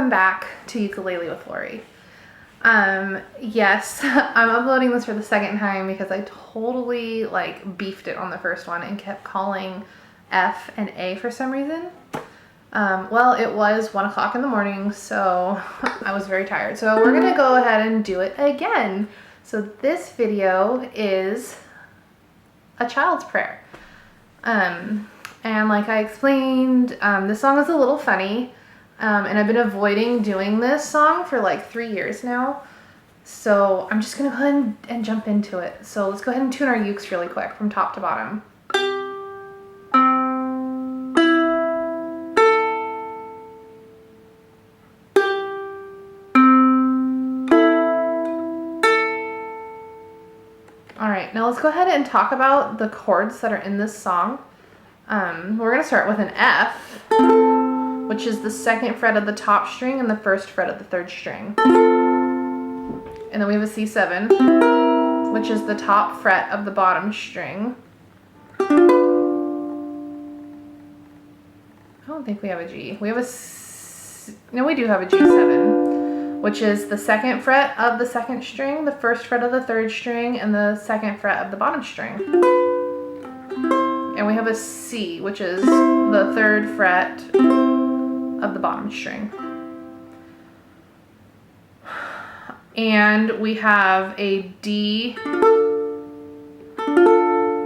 welcome back to Ukulele with Lori. Yes, I'm uploading this for the second time because I totally beefed it on the first one and kept calling F and A for some reason. Well, it was 1 o'clock in the morning, so I was very tired. So we're gonna go ahead and do it again. So this video is a child's prayer. And like I explained, this song is a little funny. And I've been avoiding doing this song for like 3 years now. So I'm just gonna go ahead and jump into it. So let's go ahead and tune our ukes really quick from top to bottom. All right, now let's go ahead and talk about the chords that are in this song. We're gonna start with an F, which is the 2nd fret of the top string and the 1st fret of the 3rd string. And then we have a C7, which is the top fret of the bottom string. I don't think we have a G. We have a no, we do have a G7, which is the 2nd fret of the 2nd string, the 1st fret of the 3rd string, and the 2nd fret of the bottom string. And we have a C, which is the 3rd fret of the bottom string. And we have a D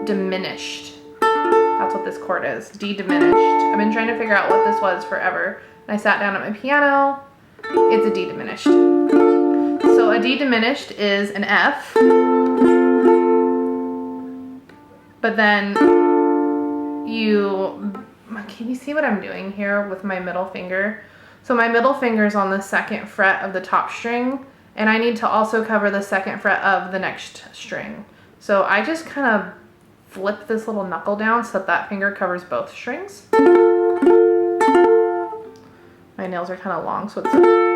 diminished. That's what this chord is, D diminished. I've been trying to figure out what this was forever. And I sat down at my piano, it's a D diminished. So a D diminished is an F, but then can you see what I'm doing here with my middle finger? So my middle finger is on the 2nd fret of the top string, and I need to also cover the 2nd fret of the next string. So I just kind of flip this little knuckle down so that finger covers both strings. My nails are kind of long, so it's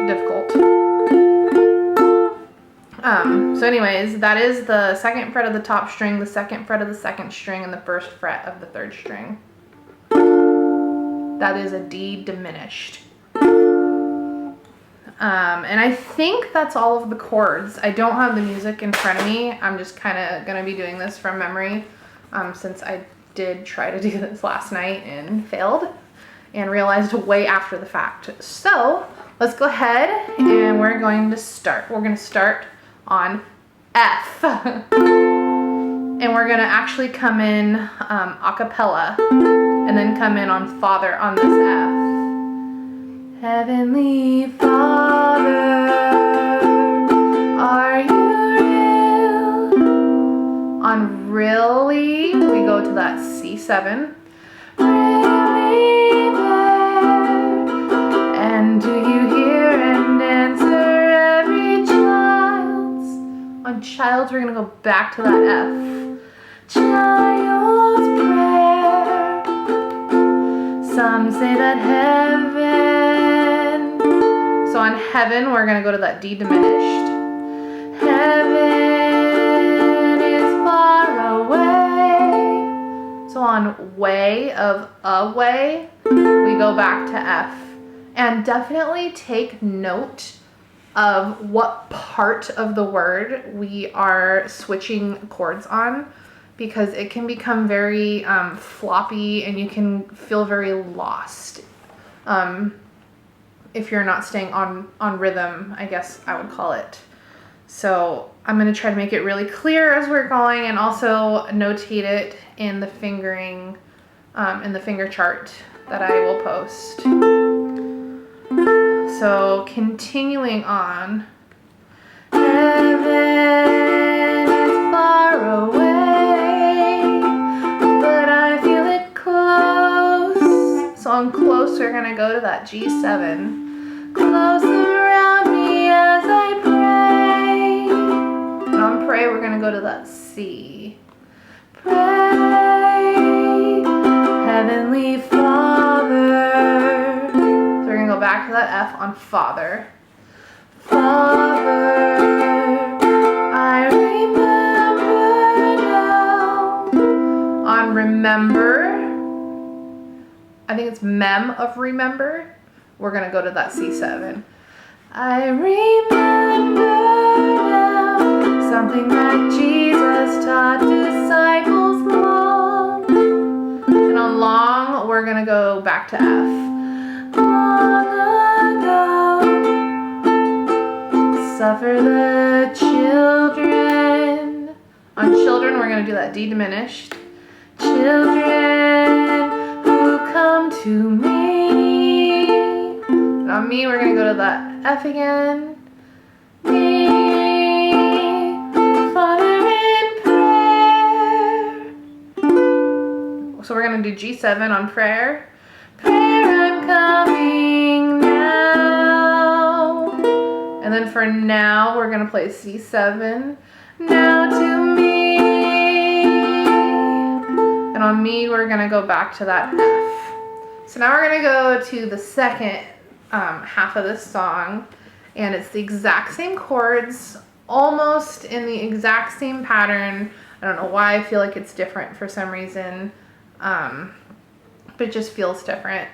difficult. So anyways, that is the 2nd fret of the top string, the 2nd fret of the 2nd string, and the 1st fret of the 3rd string. That is a D diminished. And I think that's all of the chords. I don't have the music in front of me. I'm just kind of going to be doing this from memory, since I did try to do this last night and failed and realized way after the fact. So let's go ahead and we're going to start. We're going to start on F. And we're going to actually come in a cappella and then come in on Father on this F. Heavenly Father, are you real? On really, we go to that C7. Really there? And do you hear and answer every child's? On child's, we're going to go back to that F. Child's prayer. Some say that heaven. So on heaven, we're going to go to that D diminished. Heaven is far away. So on way of away, we go back to F. And definitely take note of what part of the word we are switching chords on, because it can become very floppy and you can feel very lost if you're not staying on rhythm, I guess I would call it. So I'm going to try to make it really clear as we're going, and also notate it in the fingering, in the finger chart that I will post. So continuing on. Heaven is far away, but I feel it close. So on close, we're going to go to that G7. Close around me as I pray. And on pray, we're going to go to that C. Pray, Heavenly Father. So we're going to go back to that F on Father. Father, I remember now. On remember, I think it's mem of remember. We're going to go to that C7. I remember now something that Jesus taught disciples long. And on long, we're going to go back to F. Long ago, suffer the children. On children, we're going to do that D diminished. Children who come to me. And on me, we're going to go to that F again. Me, Father in prayer. So we're going to do G7 on prayer. Prayer, I'm coming now. And then for now, we're going to play C7. Now to me. And on me, we're going to go back to that F. So now we're going to go to the second half of this song. And it's the exact same chords, almost in the exact same pattern. I don't know why I feel like it's different for some reason. But it just feels different.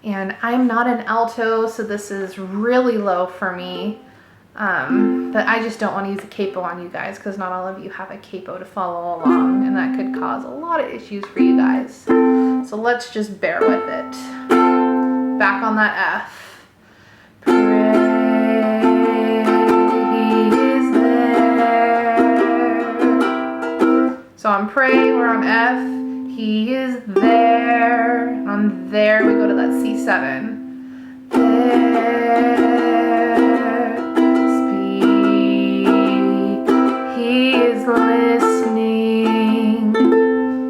And I'm not an alto, so this is really low for me. But I just don't want to use a capo on you guys because not all of you have a capo to follow along, and that could cause a lot of issues for you guys. So let's just bear with it. Back on that F. Pray He is there. So on pray, we're on F. He is there. And on there, we go to that C7. There. Listening.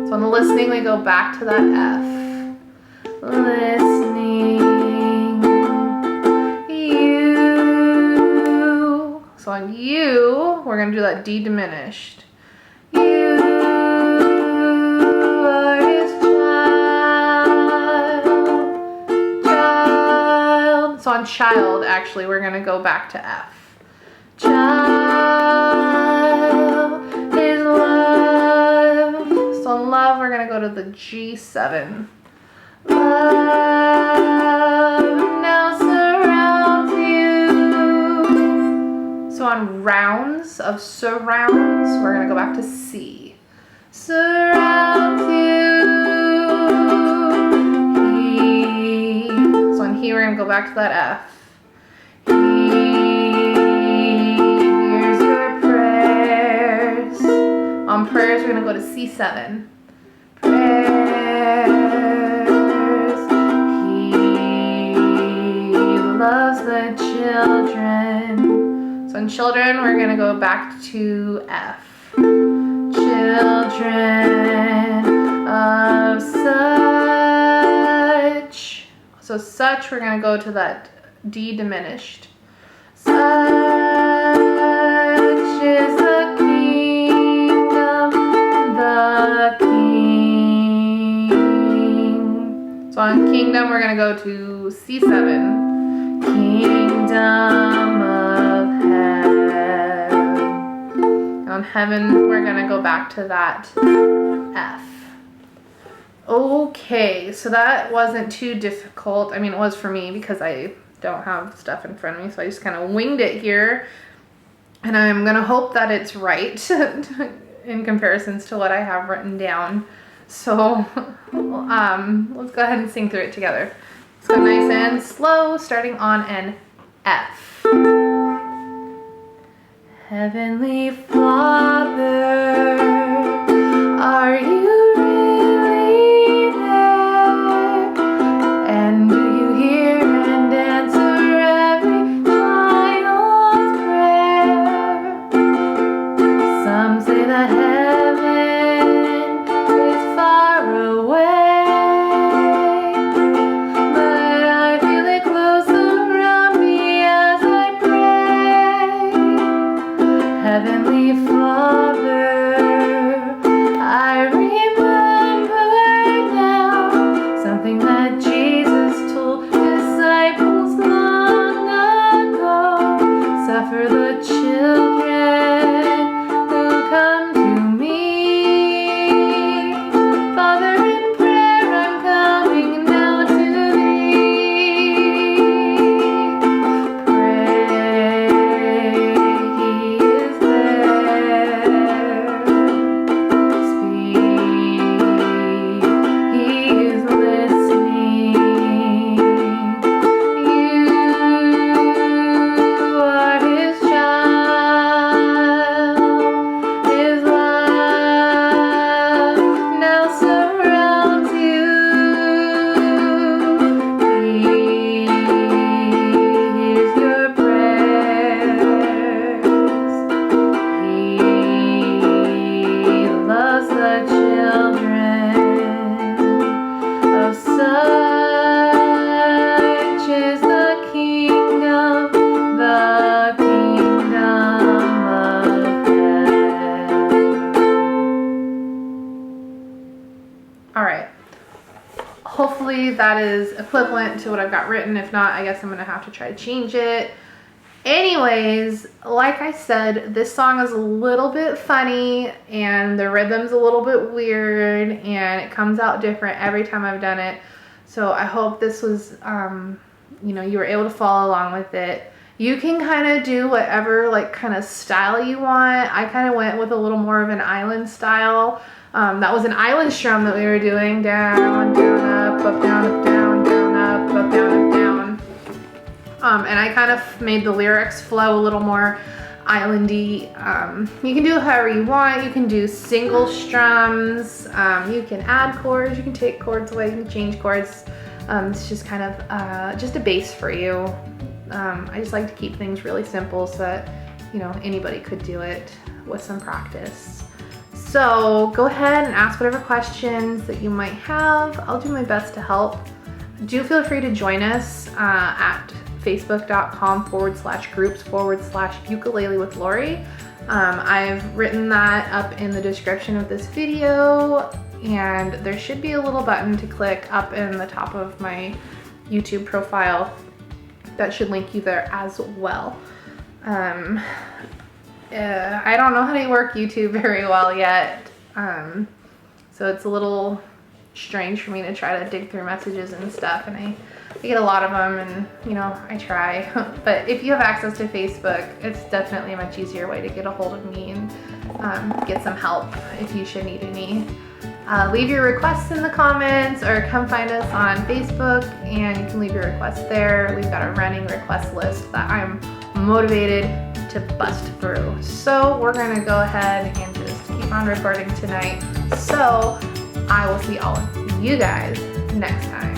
So on the listening, we go back to that F. Listening. You. So on you, we're going to do that D diminished. You are his child. So on child, actually, we're going to go back to F. Child, his love. So on love, we're going to go to the G7. Love now surrounds you. So on rounds of surrounds, we're going to go back to C. Surrounds you. He. So on he, we're going to go back to that F. On prayers, we're going to go to C7. Prayers. He loves the children. So in children, we're going to go back to F. Children of such. So such, we're going to go to that D diminished. Such is the King. So on kingdom, we're going to go to C7. Kingdom of heaven. On heaven, we're going to go back to that F. Okay, so that wasn't too difficult. I mean, it was for me because I don't have stuff in front of me, so I just kind of winged it here. And I'm going to hope that it's right in comparisons to what I have written down. So let's go ahead and sing through it together. Let's go nice and slow, starting on an F. Heavenly Father, are you really there? And do you hear and answer every child's prayer? Some say the heaven is far away, but I feel it close around me as I pray. Heavenly Father, I remember now something that Jesus told disciples long ago. Suffer the children who come to me. Father, in prayer I'm coming now to thee. Pray that is equivalent to what I've got written. If not, I guess I'm gonna have to try to change it. Anyways, like I said, this song is a little bit funny and the rhythm's a little bit weird and it comes out different every time I've done it. So I hope this was, you know, you were able to follow along with it. You can kind of do whatever like kind of style you want. I kind of went with a little more of an island style. That was an island strum that we were doing. Down, down, up, down, up, down, down, up, down, up, down. And I kind of made the lyrics flow a little more islandy. You can do it however you want. You can do single strums. You can add chords. You can take chords away. You can change chords. It's just kind of just a base for you. I just like to keep things really simple so that, you know, anybody could do it with some practice. So go ahead and ask whatever questions that you might have. I'll do my best to help. Do feel free to join us at facebook.com/groups/ukulele with Lori. I've written that up in the description of this video, and there should be a little button to click up in the top of my YouTube profile that should link you there as well. I don't know how to work YouTube very well yet, so it's a little strange for me to try to dig through messages and stuff, and I get a lot of them, and you know, I try. But if you have access to Facebook, it's definitely a much easier way to get a hold of me and get some help if you should need any. Leave your requests in the comments or come find us on Facebook and you can leave your requests there. We've got a running request list that I'm motivated to bust through. So we're gonna go ahead and just keep on recording tonight. So I will see all of you guys next time.